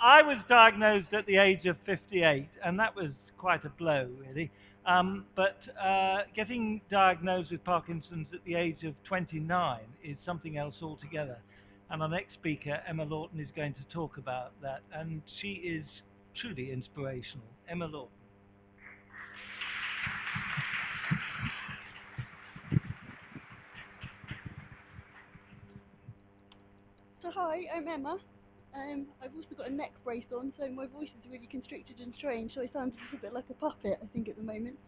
I was diagnosed at the age of 58, and that was quite a blow, really. But getting diagnosed with Parkinson's at the age of 29 is something else altogether. And our next speaker, Emma Lawton, is going to talk about that, and she is truly inspirational. Emma Lawton. So hi, I'm Emma. I've also got a neck brace on, so my voice is really constricted and strange, so I sound a little bit like a puppet, I think, at the moment.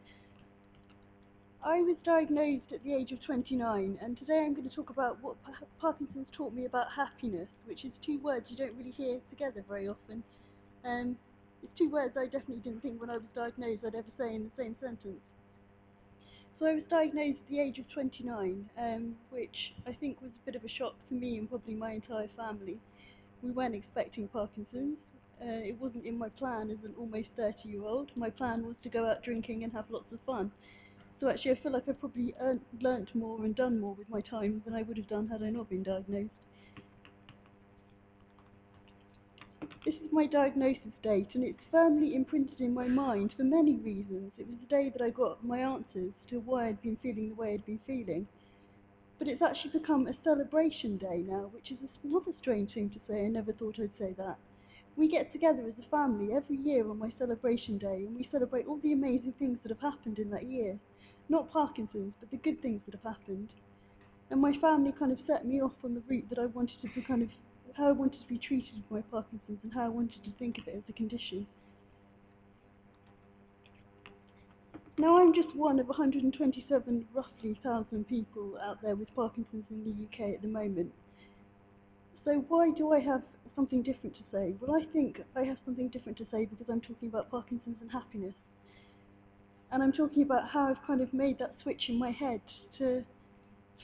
I was diagnosed at the age of 29, and today I'm going to talk about what Parkinson's taught me about happiness, which is two words you don't really hear together very often. Um, it's two words I definitely didn't think when I was diagnosed I'd ever say in the same sentence. So I was diagnosed at the age of 29, which I think was a bit of a shock to me and probably my entire family. We weren't expecting Parkinson's. It wasn't in my plan as an almost 30-year-old. My plan was to go out drinking and have lots of fun. So actually I feel like I probably learnt more and done more with my time than I would have done had I not been diagnosed. This is my diagnosis date, and it's firmly imprinted in my mind for many reasons. It was the day that I got my answers to why I'd been feeling the way I'd been feeling. But it's actually become a celebration day now, which is another strange thing to say. I never thought I'd say that. We get together as a family every year on my celebration day, and we celebrate all the amazing things that have happened in that year. Not Parkinson's, but the good things that have happened. And my family kind of set me off on the route that I wanted to be how I wanted to be treated with my Parkinson's and how I wanted to think of it as a condition. Now I'm just one of 127 roughly thousand people out there with Parkinson's in the UK at the moment. So why do I have something different to say? Well, I think I have something different to say because I'm talking about Parkinson's and happiness. And I'm talking about how I've kind of made that switch in my head to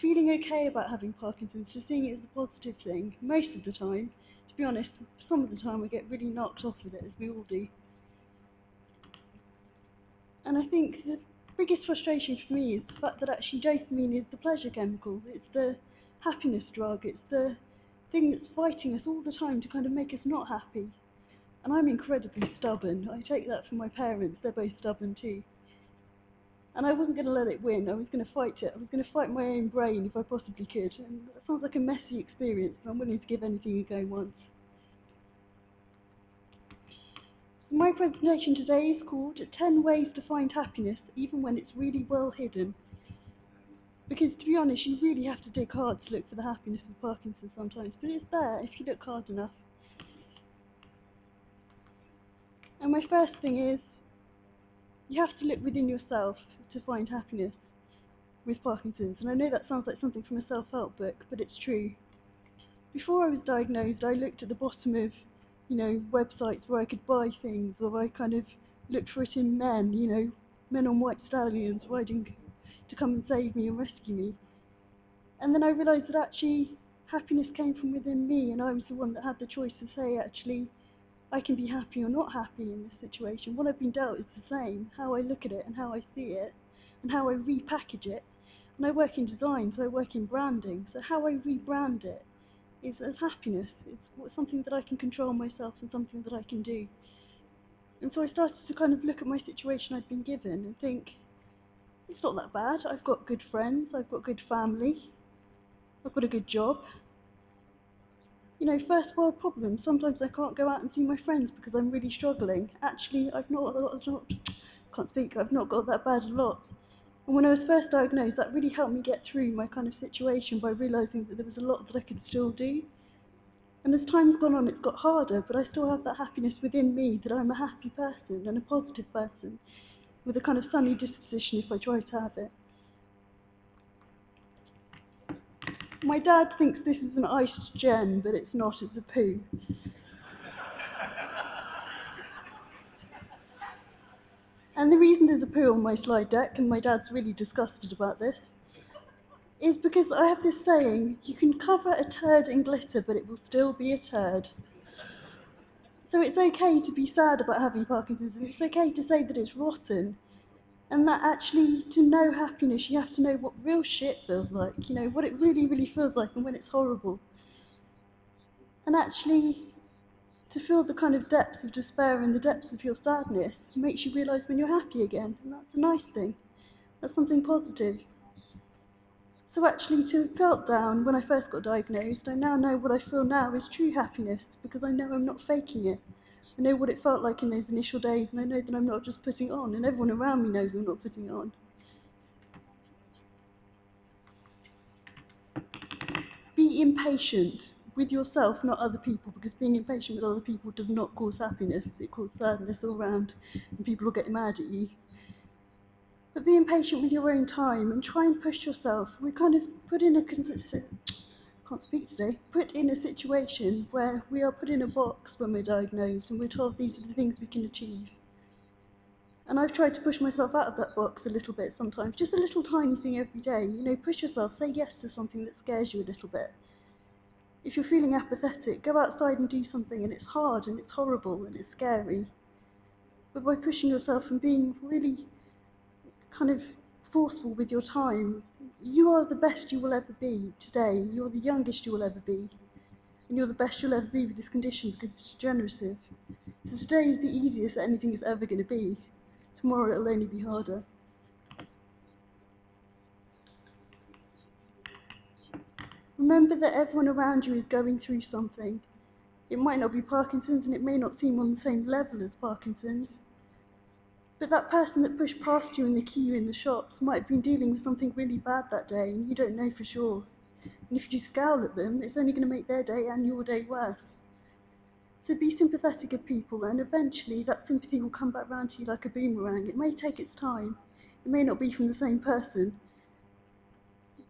feeling okay about having Parkinson's, to seeing it as a positive thing. Most of the time, to be honest, some of the time I get really knocked off with it, as we all do. And I think the biggest frustration for me is the fact that actually dopamine is the pleasure chemical. It's the happiness drug. It's the thing that's fighting us all the time to kind of make us not happy. And I'm incredibly stubborn. I take that from my parents. They're both stubborn too. And I wasn't going to let it win. I was going to fight it. I was going to fight my own brain if I possibly could. And that sounds like a messy experience, but I'm willing to give anything a go once. My presentation today is called 10 Ways to Find Happiness Even When It's Really Well Hidden. Because to be honest, you really have to dig hard to look for the happiness of Parkinson's sometimes, but it's there if you look hard enough. And my first thing is, you have to look within yourself to find happiness with Parkinson's. And I know that sounds like something from a self-help book, but it's true. Before I was diagnosed, I looked at the bottom of, websites where I could buy things, or I kind of looked for it in men, men on white stallions riding to come and save me and rescue me. And then I realised that actually happiness came from within me, and I was the one that had the choice to say, actually, I can be happy or not happy in this situation. What I've been dealt is the same, how I look at it and how I see it, and how I repackage it. And I work in design, so I work in branding, so how I rebrand it is as happiness. It's something that I can control myself and something that I can do. And so I started to kind of look at my situation I'd been given and think, it's not that bad. I've got good friends, I've got good family, I've got a good job. First world problems. Sometimes I can't go out and see my friends because I'm really struggling. Actually, I've not got that bad a lot. And when I was first diagnosed, that really helped me get through my kind of situation by realising that there was a lot that I could still do. And as time's gone on, it's got harder, but I still have that happiness within me that I'm a happy person and a positive person with a kind of sunny disposition if I try to have it. My dad thinks this is an iced gem, but it's not, it's a poo. And the reason there's a poo on my slide deck, and my dad's really disgusted about this, is because I have this saying, you can cover a turd in glitter, but it will still be a turd. So it's okay to be sad about having Parkinson's, and it's okay to say that it's rotten, and that actually, to know happiness, you have to know what real shit feels like, what it really, really feels like, and when it's horrible. And actually, to feel the kind of depths of despair and the depths of your sadness makes you realise when you're happy again, and that's a nice thing. That's something positive. So actually, to have felt down when I first got diagnosed, I now know what I feel now is true happiness, because I know I'm not faking it. I know what it felt like in those initial days, and I know that I'm not just putting it on, and everyone around me knows I'm not putting it on. Be impatient with yourself, not other people, because being impatient with other people does not cause happiness, it causes sadness all around, and people will get mad at you. But be impatient with your own time and try and push yourself. We're kind of put in put in a situation where we are put in a box when we're diagnosed and we're told these are the things we can achieve. And I've tried to push myself out of that box a little bit sometimes, just a little tiny thing every day. You know, push yourself, say yes to something that scares you a little bit. If you're feeling apathetic, go outside and do something, and it's hard and it's horrible and it's scary. But by pushing yourself and being really kind of forceful with your time, you are the best you will ever be today. You're the youngest you will ever be. And you're the best you'll ever be with this condition because it's degenerative. So today is the easiest that anything is ever going to be. Tomorrow it'll only be harder. Remember that everyone around you is going through something. It might not be Parkinson's and it may not seem on the same level as Parkinson's. But that person that pushed past you in the queue in the shops might have been dealing with something really bad that day and you don't know for sure. And if you scowl at them, it's only going to make their day and your day worse. So be sympathetic of people, and eventually that sympathy will come back round to you like a boomerang. It may take its time. It may not be from the same person.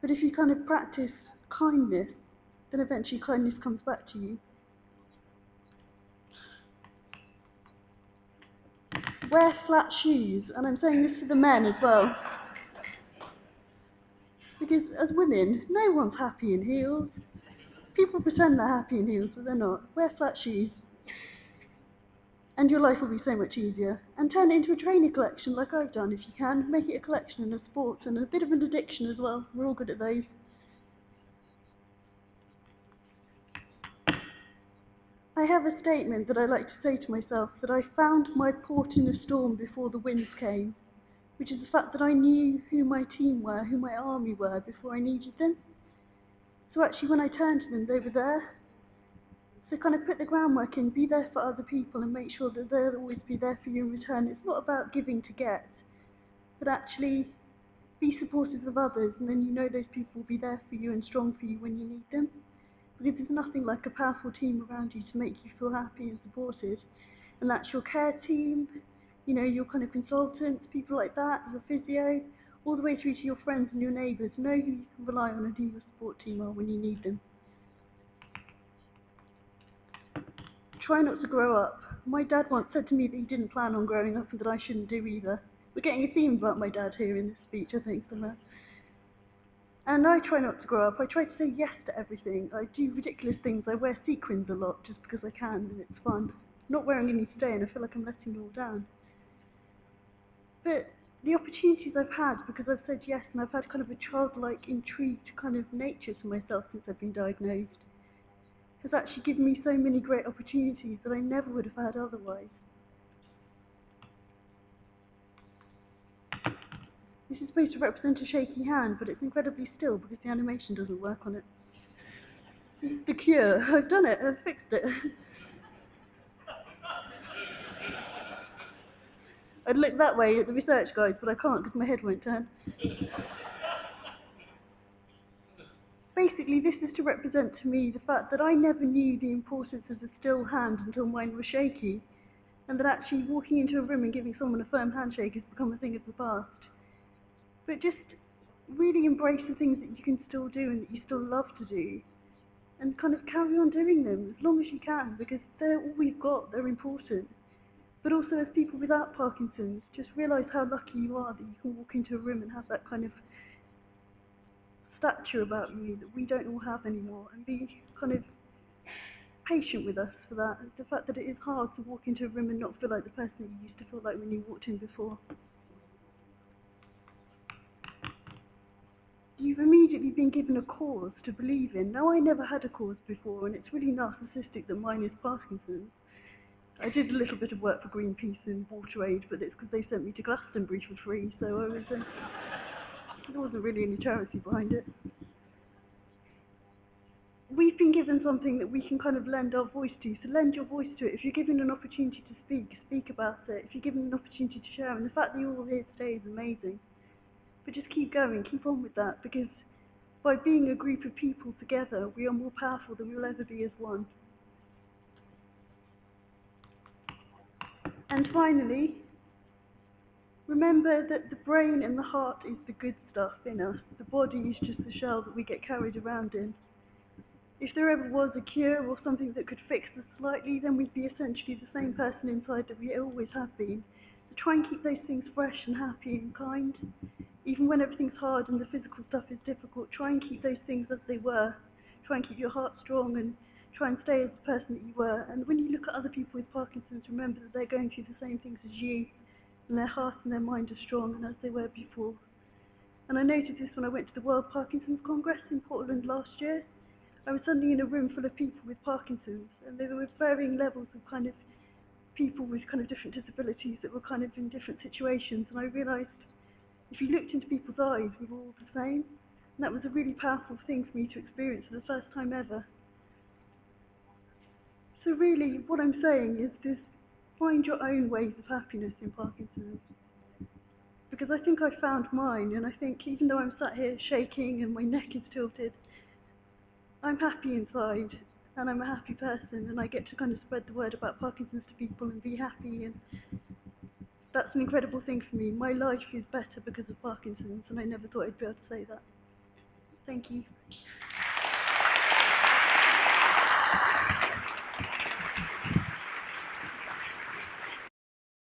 But if you kind of practice kindness, then eventually kindness comes back to you. Wear flat shoes, and I'm saying this to the men as well. Because as women, no one's happy in heels. People pretend they're happy in heels, but they're not. Wear flat shoes. And your life will be so much easier. And turn it into a trainer collection like I've done if you can. Make it a collection and a sport and a bit of an addiction as well. We're all good at those. I have a statement that I like to say to myself, that I found my port in a storm before the winds came, which is the fact that I knew who my team were, who my army were before I needed them. So actually when I turned to them, they were there. So kind of put the groundwork in, be there for other people and make sure that they'll always be there for you in return. It's not about giving to get, but actually be supportive of others, and then you know those people will be there for you and strong for you when you need them. Because there's nothing like a powerful team around you to make you feel happy and supported. And that's your care team, you know, your kind of consultants, people like that, your physio, all the way through to your friends and your neighbours. Know who you can rely on and who your support team are when you need them. Try not to grow up. My dad once said to me that he didn't plan on growing up and that I shouldn't do either. We're getting a theme about my dad here in this speech, I think, somewhere. And I try not to grow up. I try to say yes to everything. I do ridiculous things. I wear sequins a lot just because I can and it's fun. Not wearing any today and I feel like I'm letting it all down. But the opportunities I've had because I've said yes, and I've had kind of a childlike, intrigued kind of nature to myself since I've been diagnosed, has actually given me so many great opportunities that I never would have had otherwise. This is supposed to represent a shaky hand, but it's incredibly still because the animation doesn't work on it. It's the cure. I've done it. I've fixed it. I'd look that way at the research guides, but I can't because my head won't turn. Basically, this is to represent to me the fact that I never knew the importance of the still hand until mine was shaky, and that actually walking into a room and giving someone a firm handshake has become a thing of the past. But just really embrace the things that you can still do and that you still love to do, and kind of carry on doing them as long as you can, because they're all we've got, they're important. But also as people without Parkinson's, just realise how lucky you are that you can walk into a room and have that kind of stature about you that we don't all have anymore, and be kind of patient with us for that. The fact that it is hard to walk into a room and not feel like the person that you used to feel like when you walked in before. You've immediately been given a cause to believe in. Now, I never had a cause before, and it's really narcissistic that mine is Parkinson's. I did a little bit of work for Greenpeace and WaterAid, but it's because they sent me to Glastonbury for free, so I was, there wasn't really any charity behind it. We've been given something that we can kind of lend our voice to, so lend your voice to it. If you're given an opportunity to speak, speak about it. If you're given an opportunity to share, and the fact that you're all here today is amazing. But just keep going, keep on with that, because by being a group of people together, we are more powerful than we will ever be as one. And finally, remember that the brain and the heart is the good stuff in us. The body is just the shell that we get carried around in. If there ever was a cure or something that could fix us slightly, then we'd be essentially the same person inside that we always have been. So try and keep those things fresh and happy and kind. Even when everything's hard and the physical stuff is difficult, try and keep those things as they were. Try and keep your heart strong and try and stay as the person that you were. And when you look at other people with Parkinson's, remember that they're going through the same things as you, and their heart and their mind are strong and as they were before. And I noticed this when I went to the World Parkinson's Congress in Portland last year. I was suddenly in a room full of people with Parkinson's, and there were varying levels of kind of people with kind of different disabilities that were kind of in different situations, and I realised if you looked into people's eyes, we were all the same, and that was a really powerful thing for me to experience for the first time ever. So really, what I'm saying is just find your own ways of happiness in Parkinson's, because I think I found mine, and I think even though I'm sat here shaking and my neck is tilted, I'm happy inside, and I'm a happy person, and I get to kind of spread the word about Parkinson's to people and be happy, and that's an incredible thing for me. My life is better because of Parkinson's, and I never thought I'd be able to say that. Thank you.